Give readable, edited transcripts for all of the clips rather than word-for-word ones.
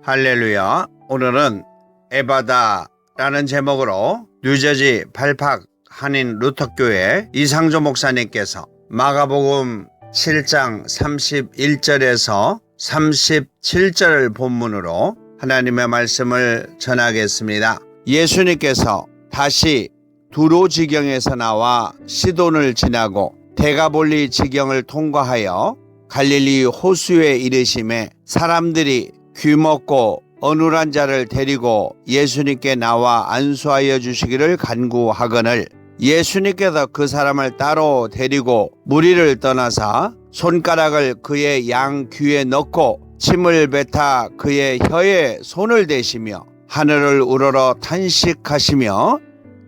할렐루야. 오늘은 에바다라는 제목으로 뉴저지 발팍 한인 루터교회 이상조 목사님께서 마가복음 7장 31절에서 37절을 본문으로 하나님의 말씀을 전하겠습니다. 예수님께서 다시 두로 지경에서 나와 시돈을 지나고 데가볼리 지경을 통과하여 갈릴리 호수에 이르심에 사람들이 귀먹고 어눌한 자를 데리고 예수님께 나와 안수하여 주시기를 간구하거늘 예수님께서 그 사람을 따로 데리고 무리를 떠나사 손가락을 그의 양 귀에 넣고 침을 뱉아 그의 혀에 손을 대시며 하늘을 우러러 탄식하시며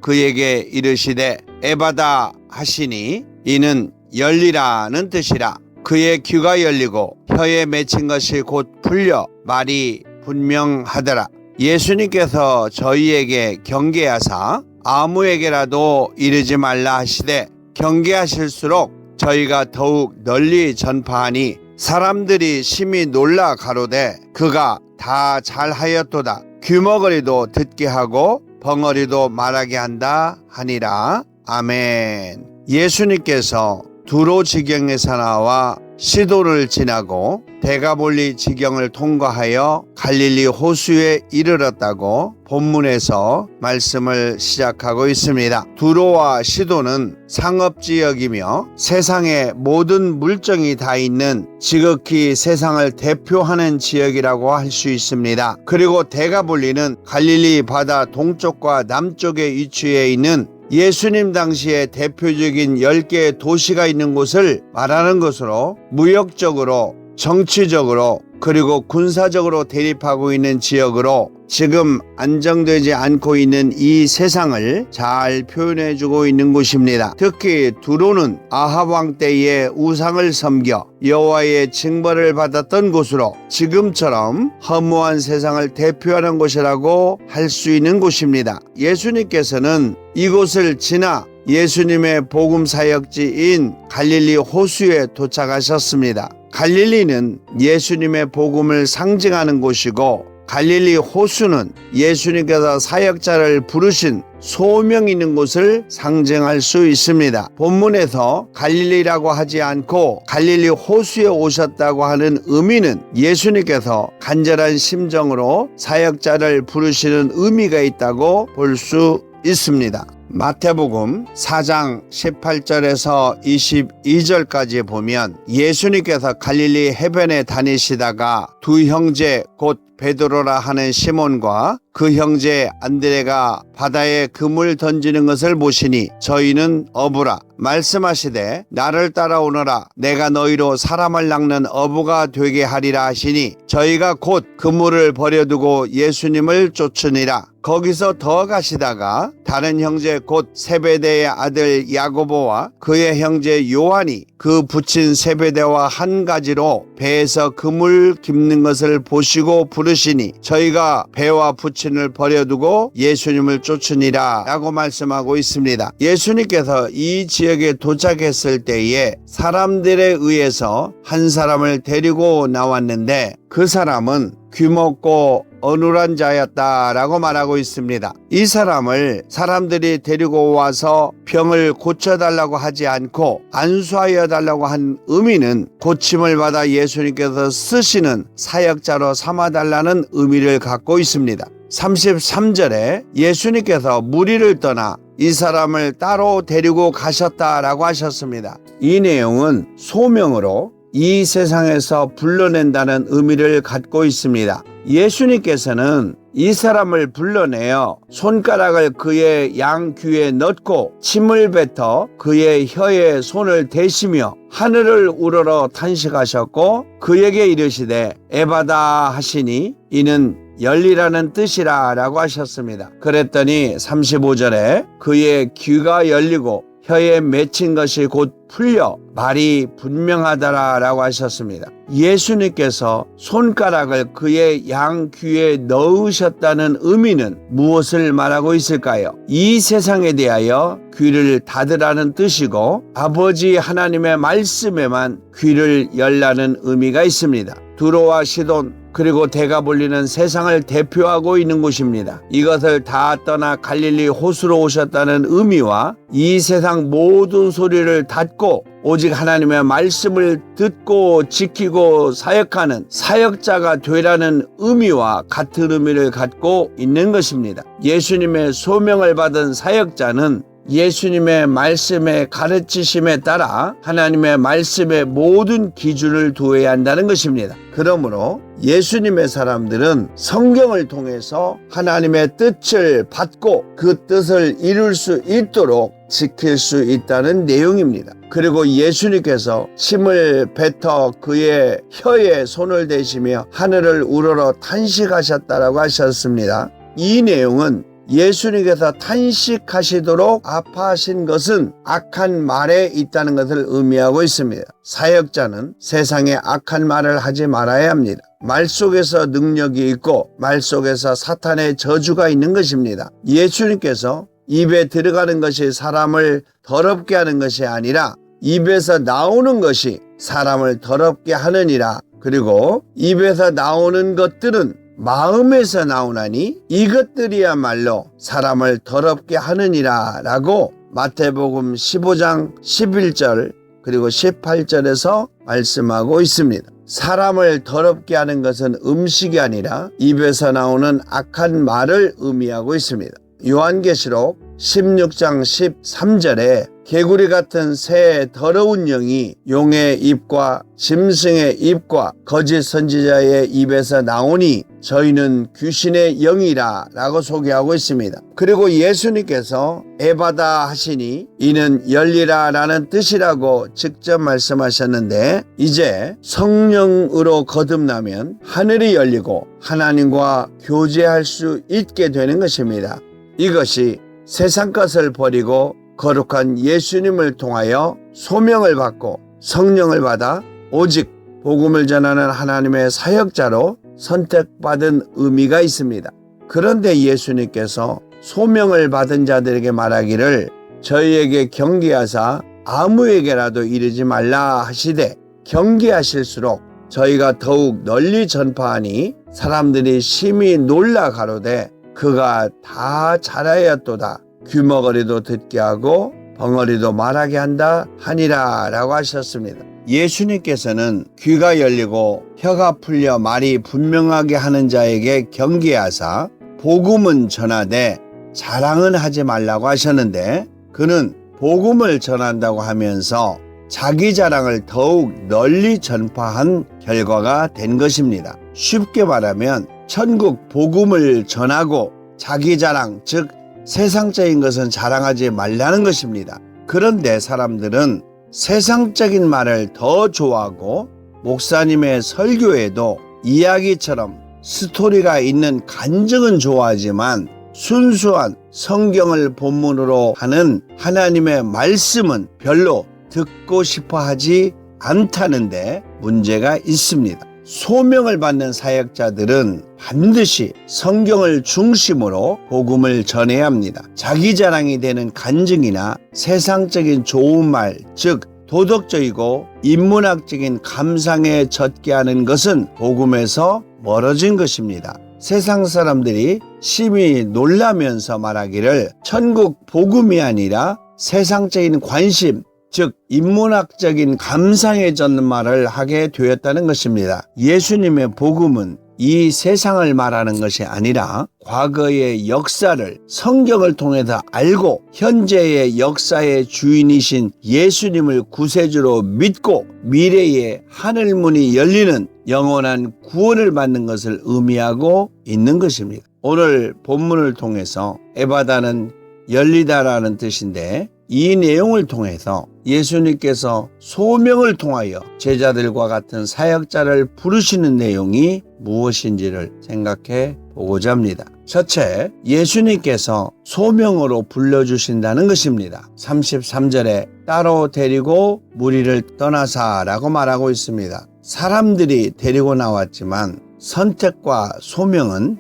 그에게 이르시되 에바다 하시니 이는 열리라는 뜻이라. 그의 귀가 열리고 혀에 맺힌 것이 곧 풀려 말이 분명하더라. 예수님께서 저희에게 경계하사 아무에게라도 이르지 말라 하시되 경계하실수록 저희가 더욱 널리 전파하니 사람들이 심히 놀라 가로되 그가 다 잘하였도다. 귀머거리도 듣게 하고 벙어리도 말하게 한다 하니라. 아멘. 예수님께서 두로 지경에서 나와 시돈을 지나고 데가볼리 지경을 통과하여 갈릴리 호수에 이르렀다고 본문에서 말씀을 시작하고 있습니다. 두로와 시돈은 상업지역이며 세상의 모든 물정이 다 있는 지극히 세상을 대표하는 지역이라고 할 수 있습니다. 그리고 데가볼리는 갈릴리 바다 동쪽과 남쪽에 위치해 있는 예수님 당시에 대표적인 10개의 도시가 있는 곳을 말하는 것으로 무역적으로, 정치적으로, 그리고 군사적으로 대립하고 있는 지역으로 지금 안정되지 않고 있는 이 세상을 잘 표현해주고 있는 곳입니다. 특히 두로는 아합 왕 때에 우상을 섬겨 여호와의 징벌을 받았던 곳으로 지금처럼 허무한 세상을 대표하는 곳이라고 할 수 있는 곳입니다. 예수님께서는 이곳을 지나 예수님의 복음 사역지인 갈릴리 호수에 도착하셨습니다. 갈릴리는 예수님의 복음을 상징하는 곳이고 갈릴리 호수는 예수님께서 사역자를 부르신 소명 있는 곳을 상징할 수 있습니다. 본문에서 갈릴리라고 하지 않고 갈릴리 호수에 오셨다고 하는 의미는 예수님께서 간절한 심정으로 사역자를 부르시는 의미가 있다고 볼 수 있습니다. 마태복음 4장 18절에서 22절까지 보면 예수님께서 갈릴리 해변에 다니시다가 두 형제 곧 베드로라 하는 시몬과 그 형제 안드레가 바다에 그물 던지는 것을 보시니 저희는 어부라 말씀하시되 나를 따라오너라 내가 너희로 사람을 낚는 어부가 되게 하리라 하시니 저희가 곧 그물을 버려두고 예수님을 쫓으니라. 거기서 더 가시다가 다른 형제 곧 세베대의 아들 야고보와 그의 형제 요한이 그 붙인 세베대와 한 가지로 배에서 그물 깁는 것을 보시고 부르시니 저희가 배와 부친을 버려두고 예수님을 쫓으니라 라고 말씀하고 있습니다. 예수님께서 이 지역에 도착했을 때에 사람들에 의해서 한 사람을 데리고 나왔는데 그 사람은 귀먹고 어눌한 자였다라고 말하고 있습니다. 이 사람을 사람들이 데리고 와서 병을 고쳐달라고 하지 않고 안수하여 달라고 한 의미는 고침을 받아 예수님께서 쓰시는 사역자로 삼아달라는 의미를 갖고 있습니다. 33절에 예수님께서 무리를 떠나 이 사람을 따로 데리고 가셨다라고 하셨습니다. 이 내용은 소명으로 이 세상에서 불러낸다는 의미를 갖고 있습니다. 예수님께서는 이 사람을 불러내어 손가락을 그의 양 귀에 넣고 침을 뱉어 그의 혀에 손을 대시며 하늘을 우러러 탄식하셨고 그에게 이르시되 에바다 하시니 이는 열리라는 뜻이라 라고 하셨습니다. 그랬더니 35절에 그의 귀가 열리고 혀에 맺힌 것이 곧 풀려 말이 분명하더라 라고 하셨습니다. 예수님께서 손가락을 그의 양 귀에 넣으셨다는 의미는 무엇을 말하고 있을까요? 이 세상에 대하여 귀를 닫으라는 뜻이고 아버지 하나님의 말씀에만 귀를 열라는 의미가 있습니다. 두로와 시돈 그리고 데가볼리는 세상을 대표하고 있는 곳입니다. 이것을 다 떠나 갈릴리 호수로 오셨다는 의미와 이 세상 모든 소리를 닫고 오직 하나님의 말씀을 듣고 지키고 사역하는 사역자가 되라는 의미와 같은 의미를 갖고 있는 것입니다. 예수님의 소명을 받은 사역자는 예수님의 말씀의 가르치심에 따라 하나님의 말씀의 모든 기준을 두어야 한다는 것입니다. 그러므로 예수님의 사람들은 성경을 통해서 하나님의 뜻을 받고 그 뜻을 이룰 수 있도록 지킬 수 있다는 내용입니다. 그리고 예수님께서 침을 뱉어 그의 혀에 손을 대시며 하늘을 우러러 탄식하셨다라고 하셨습니다. 이 내용은 예수님께서 탄식하시도록 아파하신 것은 악한 말에 있다는 것을 의미하고 있습니다. 사역자는 세상에 악한 말을 하지 말아야 합니다. 말 속에서 능력이 있고 말 속에서 사탄의 저주가 있는 것입니다. 예수님께서 입에 들어가는 것이 사람을 더럽게 하는 것이 아니라 입에서 나오는 것이 사람을 더럽게 하느니라. 그리고 입에서 나오는 것들은 마음에서 나오나니 이것들이야말로 사람을 더럽게 하느니라 라고 마태복음 15장 11절 그리고 18절에서 말씀하고 있습니다. 사람을 더럽게 하는 것은 음식이 아니라 입에서 나오는 악한 말을 의미하고 있습니다. 요한계시록 16장 13절에 개구리 같은 새 더러운 영이 용의 입과 짐승의 입과 거짓 선지자의 입에서 나오니 저희는 귀신의 영이라 라고 소개하고 있습니다. 그리고 예수님께서 에바다 하시니 이는 열리라 라는 뜻이라고 직접 말씀하셨는데 이제 성령으로 거듭나면 하늘이 열리고 하나님과 교제할 수 있게 되는 것입니다. 이것이 세상 것을 버리고 거룩한 예수님을 통하여 소명을 받고 성령을 받아 오직 복음을 전하는 하나님의 사역자로 선택받은 의미가 있습니다. 그런데 예수님께서 소명을 받은 자들에게 말하기를 저희에게 경계하사 아무에게라도 이르지 말라 하시되 경계하실수록 저희가 더욱 널리 전파하니 사람들이 심히 놀라 가로되 그가 다 잘하였도다. 귀머거리도 듣게 하고 벙어리도 말하게 한다 하니라 라고 하셨습니다. 예수님께서는 귀가 열리고 혀가 풀려 말이 분명하게 하는 자에게 경계하사 복음은 전하되 자랑은 하지 말라고 하셨는데 그는 복음을 전한다고 하면서 자기 자랑을 더욱 널리 전파한 결과가 된 것입니다. 쉽게 말하면 천국 복음을 전하고 자기 자랑 즉 세상적인 것은 자랑하지 말라는 것입니다. 그런데 사람들은 세상적인 말을 더 좋아하고 목사님의 설교에도 이야기처럼 스토리가 있는 간증은 좋아하지만 순수한 성경을 본문으로 하는 하나님의 말씀은 별로 듣고 싶어 하지 않다는데 문제가 있습니다. 소명을 받는 사역자들은 반드시 성경을 중심으로 복음을 전해야 합니다. 자기 자랑이 되는 간증이나 세상적인 좋은 말, 즉 도덕적이고 인문학적인 감상에 젖게 하는 것은 복음에서 멀어진 것입니다. 세상 사람들이 심히 놀라면서 말하기를 천국 복음이 아니라 세상적인 관심, 즉 인문학적인 감상에 젖는 말을 하게 되었다는 것입니다. 예수님의 복음은 이 세상을 말하는 것이 아니라 과거의 역사를 성경을 통해서 알고 현재의 역사의 주인이신 예수님을 구세주로 믿고 미래의 하늘문이 열리는 영원한 구원을 받는 것을 의미하고 있는 것입니다. 오늘 본문을 통해서 에바다는 열리다라는 뜻인데 이 내용을 통해서 예수님께서 소명을 통하여 제자들과 같은 사역자를 부르시는 내용이 무엇인지를 생각해 보고자 합니다. 첫째, 예수님께서 소명으로 불러주신다는 것입니다. 33절에 따로 데리고 무리를 떠나사라고 말하고 있습니다. 사람들이 데리고 나왔지만 선택과 소명은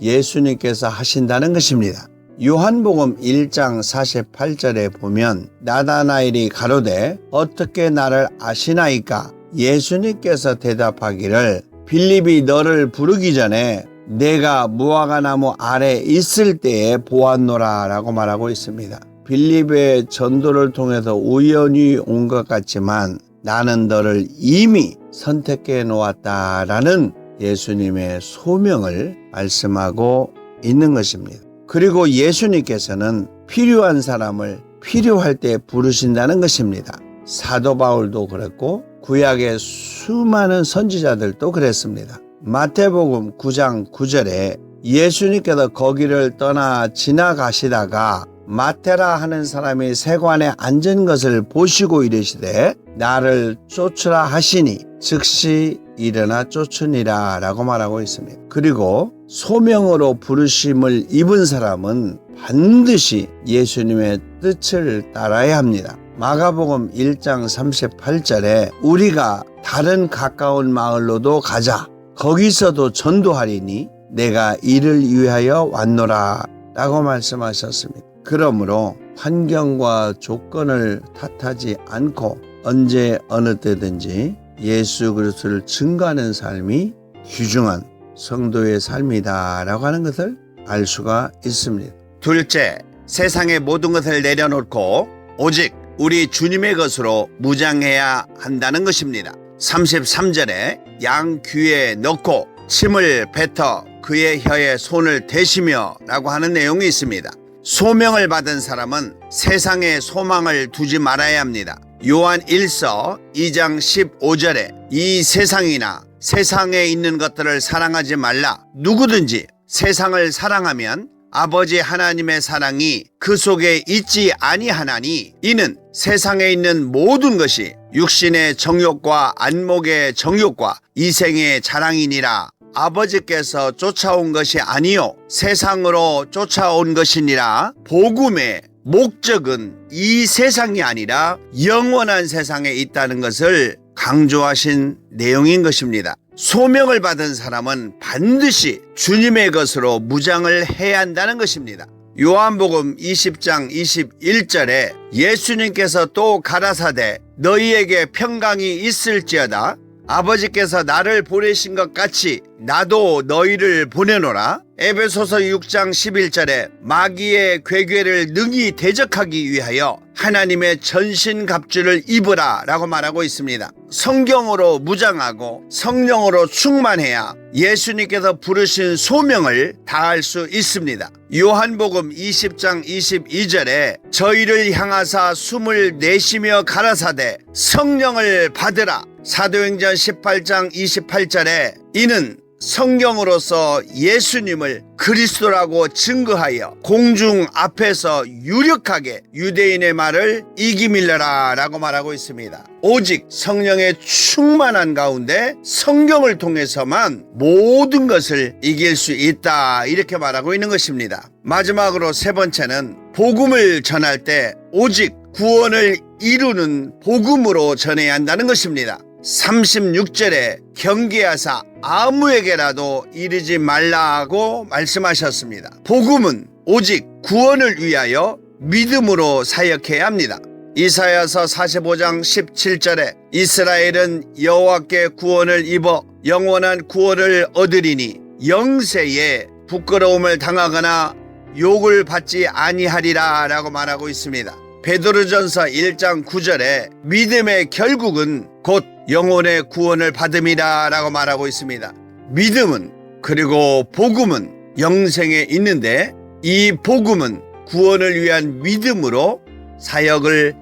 예수님께서 하신다는 것입니다. 요한복음 1장 48절에 보면 나다나엘이 가로되 어떻게 나를 아시나이까? 예수님께서 대답하기를 빌립이 너를 부르기 전에 내가 무화과 나무 아래 있을 때에 보았노라 라고 말하고 있습니다. 빌립의 전도를 통해서 우연히 온 것 같지만 나는 너를 이미 선택해 놓았다라는 예수님의 소명을 말씀하고 있는 것입니다. 그리고 예수님께서는 필요한 사람을 필요할 때 부르신다는 것입니다. 사도 바울도 그랬고 구약의 수많은 선지자들도 그랬습니다. 마태복음 9장 9절에 예수님께서 거기를 떠나 지나가시다가 마테라 하는 사람이 세관에 앉은 것을 보시고 이르시되 나를 쫓으라 하시니 즉시 일어나 쫓으니라 라고 말하고 있습니다. 그리고 소명으로 부르심을 입은 사람은 반드시 예수님의 뜻을 따라야 합니다. 마가복음 1장 38절에 우리가 다른 가까운 마을로도 가자. 거기서도 전도하리니 내가 이를 위하여 왔노라 라고 말씀하셨습니다. 그러므로 환경과 조건을 탓하지 않고 언제 어느 때든지 예수 그리스도를 증거하는 삶이 귀중한 성도의 삶이다 라고 하는 것을 알 수가 있습니다. 둘째, 세상의 모든 것을 내려놓고 오직 우리 주님의 것으로 무장해야 한다는 것입니다. 33절에 양 귀에 넣고 침을 뱉어 그의 혀에 손을 대시며 라고 하는 내용이 있습니다. 소명을 받은 사람은 세상에 소망을 두지 말아야 합니다. 요한 1서 2장 15절에 이 세상이나 세상에 있는 것들을 사랑하지 말라. 누구든지 세상을 사랑하면 아버지 하나님의 사랑이 그 속에 있지 아니하나니 이는 세상에 있는 모든 것이 육신의 정욕과 안목의 정욕과 이생의 자랑이니라. 아버지께서 쫓아온 것이 아니요 세상으로 쫓아온 것이니라. 복음의 목적은 이 세상이 아니라 영원한 세상에 있다는 것을 강조하신 내용인 것입니다. 소명을 받은 사람은 반드시 주님의 것으로 무장을 해야 한다는 것입니다. 요한복음 20장 21절에 예수님께서 또 가라사대 너희에게 평강이 있을지어다. 아버지께서 나를 보내신 것 같이 나도 너희를 보내노라. 에베소서 6장 11절에 마귀의 괴궤를 능히 대적하기 위하여 하나님의 전신갑주를 입으라 라고 말하고 있습니다. 성경으로 무장하고 성령으로 충만해야 예수님께서 부르신 소명을 다할 수 있습니다. 요한복음 20장 22절에 저희를 향하사 숨을 내쉬며 가라사대 성령을 받으라. 사도행전 18장 28절에 이는 성경으로서 예수님을 그리스도라고 증거하여 공중 앞에서 유력하게 유대인의 말을 이기밀려라 라고 말하고 있습니다. 오직 성령의 충만한 가운데 성경을 통해서만 모든 것을 이길 수 있다 이렇게 말하고 있는 것입니다. 마지막으로 세 번째는 복음을 전할 때 오직 구원을 이루는 복음으로 전해야 한다는 것입니다. 36절에 경계하사 아무에게라도 이르지 말라고 말씀하셨습니다. 복음은 오직 구원을 위하여 믿음으로 사역해야 합니다. 이사야서 45장 17절에 이스라엘은 여호와께 구원을 입어 영원한 구원을 얻으리니 영세에 부끄러움을 당하거나 욕을 받지 아니하리라 라고 말하고 있습니다. 베드로전서 1장 9절에 믿음의 결국은 곧 영혼의 구원을 받음이라 라고 말하고 있습니다. 믿음은 그리고 복음은 영생에 있는데 이 복음은 구원을 위한 믿음으로 사역을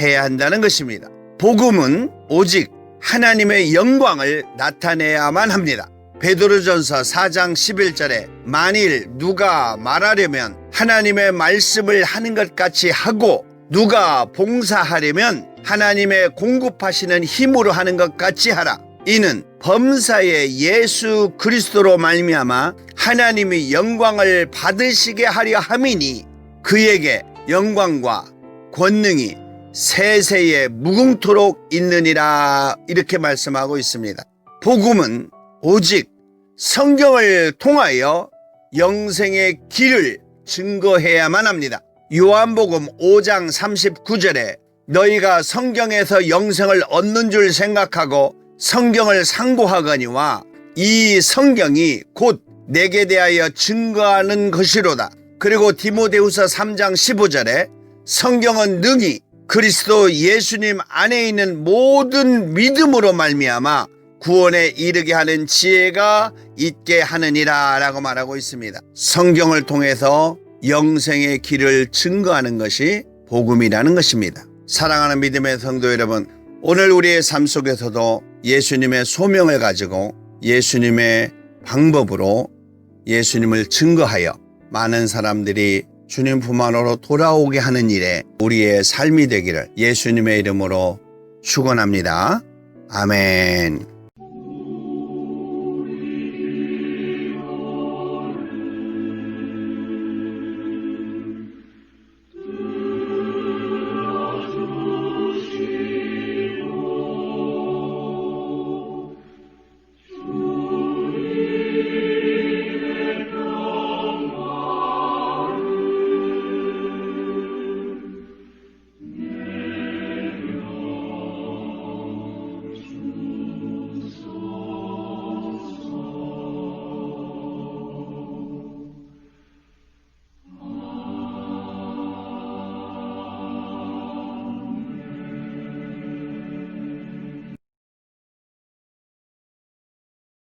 해야 한다는 것입니다. 복음은 오직 하나님의 영광을 나타내야만 합니다. 베드로전서 4장 11절에 만일 누가 말하려면 하나님의 말씀을 하는 것 같이 하고 누가 봉사하려면 하나님의 공급하시는 힘으로 하는 것 같이 하라. 이는 범사의 예수 그리스도로 말미암아 하나님이 영광을 받으시게 하려 함이니 그에게 영광과 권능이 세세에 무궁토록 있느니라 이렇게 말씀하고 있습니다. 복음은 오직 성경을 통하여 영생의 길을 증거해야만 합니다. 요한복음 5장 39절에 너희가 성경에서 영생을 얻는 줄 생각하고 성경을 상고하거니와 이 성경이 곧 내게 대하여 증거하는 것이로다. 그리고 디모데후서 3장 15절에 성경은 능히 그리스도 예수님 안에 있는 모든 믿음으로 말미암아 구원에 이르게 하는 지혜가 있게 하느니라 라고 말하고 있습니다. 성경을 통해서 영생의 길을 증거하는 것이 복음이라는 것입니다. 사랑하는 믿음의 성도 여러분, 오늘 우리의 삶 속에서도 예수님의 소명을 가지고 예수님의 방법으로 예수님을 증거하여 많은 사람들이 주님 품 안으로 돌아오게 하는 일에 우리의 삶이 되기를 예수님의 이름으로 축원합니다. 아멘.